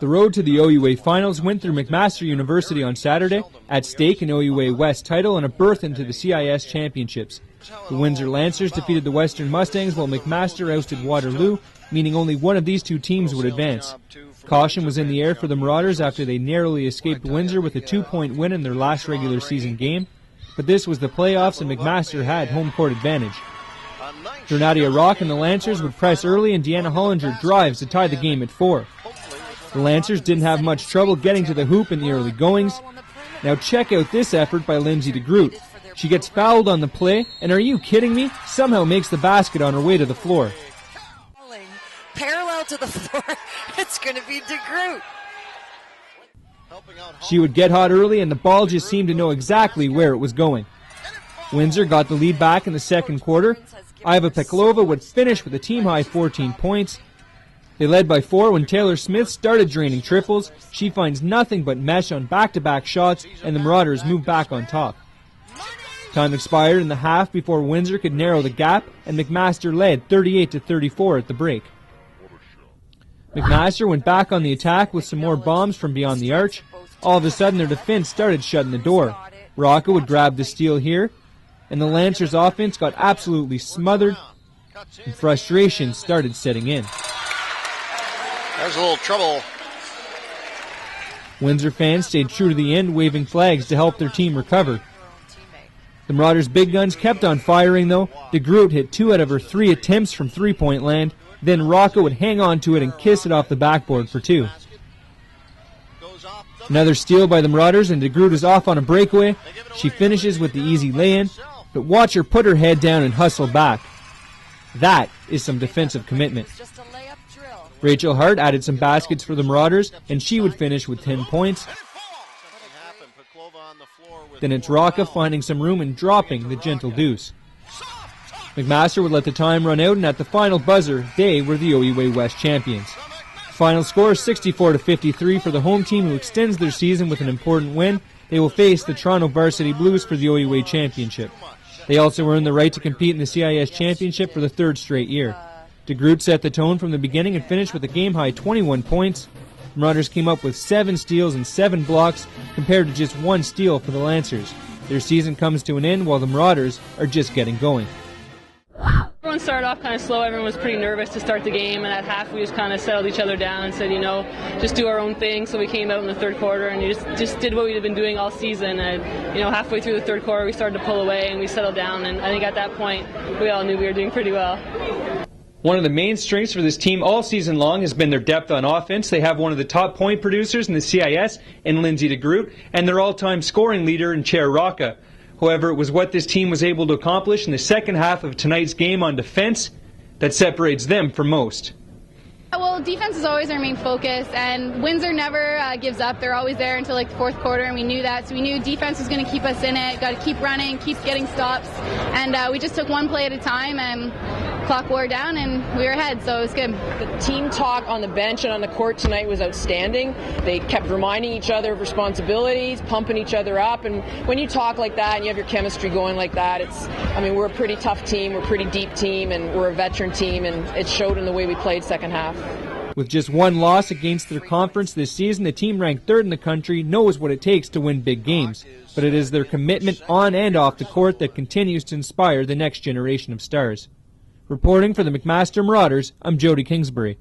The road to the OUA finals went through McMaster University on Saturday. At stake, an OUA West title and a berth into the CIS championships. The Windsor Lancers defeated the Western Mustangs while McMaster ousted Waterloo, meaning only one of these two teams would advance. Caution was in the air for the Marauders after they narrowly escaped Windsor with a 2-point win in their last regular season game. But this was the playoffs and McMaster had home court advantage. Bernadia Rock and the Lancers would press early and Deanna Hollinger drives to tie the game at 4. The Lancers didn't have much trouble getting to the hoop in the early goings. Now check out this effort by Lindsay DeGroot. She gets fouled on the play, and are you kidding me? Somehow makes the basket on her way to the floor. Parallel to the floor, it's going to be DeGroot. She would get hot early, and the ball just seemed to know exactly where it was going. Windsor got the lead back in the second quarter. Iva Peklova would finish with a team-high 14 points. They led by 4 when Taylor Smith started draining triples. She finds nothing but mesh on back-to-back shots, and the Marauders move back on top. Time expired in the half before Windsor could narrow the gap, and McMaster led 38-34 at the break. McMaster went back on the attack with some more bombs from beyond the arch. All of a sudden their defense started shutting the door. Rocca would grab the steal here, and the Lancers' offense got absolutely smothered, and frustration started setting in. There's a little trouble. Windsor fans stayed true to the end, waving flags to help their team recover. The Marauders' big guns kept on firing, though. DeGroot hit 2 out of her 3 attempts from three-point land. Then Rocca would hang on to it and kiss it off the backboard for 2. Another steal by the Marauders, and DeGroot is off on a breakaway. She finishes with the easy lay-in, but watch her put her head down and hustle back. That is some defensive commitment. Rachel Hart added some baskets for the Marauders, and she would finish with 10 points. Then it's Rocca finding some room and dropping the gentle deuce. McMaster would let the time run out, and at the final buzzer, they were the OUA West champions. Final score 64-53 for the home team, who extends their season with an important win. They will face the Toronto Varsity Blues for the OUA championship. They also earned the right to compete in the CIS championship for the 3rd straight year. DeGroot set the tone from the beginning and finished with a game-high 21 points. The Marauders came up with 7 steals and 7 blocks, compared to just 1 steal for the Lancers. Their season comes to an end while the Marauders are just getting going. Everyone started off kind of slow. Everyone was pretty nervous to start the game, and at half we just kind of settled each other down and said, just do our own thing. So we came out in the 3rd quarter and just did what we've been doing all season. And halfway through the 3rd quarter we started to pull away and we settled down, and I think at that point we all knew we were doing pretty well. One of the main strengths for this team all season long has been their depth on offense. They have one of the top point producers in the CIS in Lindsay DeGroot, and their all-time scoring leader in Chair Rocca. However, it was what this team was able to accomplish in the second half of tonight's game on defense that separates them from most. Well, defense is always our main focus, and Windsor never gives up. They're always there until the 4th quarter, and we knew that. So we knew defense was going to keep us in it. Got to keep running, keep getting stops, and we just took one play at a time, and clock wore down, and we were ahead, so it was good. The team talk on the bench and on the court tonight was outstanding. They kept reminding each other of responsibilities, pumping each other up, and when you talk like that and you have your chemistry going like that, we're a pretty tough team, we're a pretty deep team, and we're a veteran team, and it showed in the way we played second half. With just 1 loss against their conference this season, the team ranked 3rd in the country knows what it takes to win big games. But it is their commitment on and off the court that continues to inspire the next generation of stars. Reporting for the McMaster Marauders, I'm Jody Kingsbury.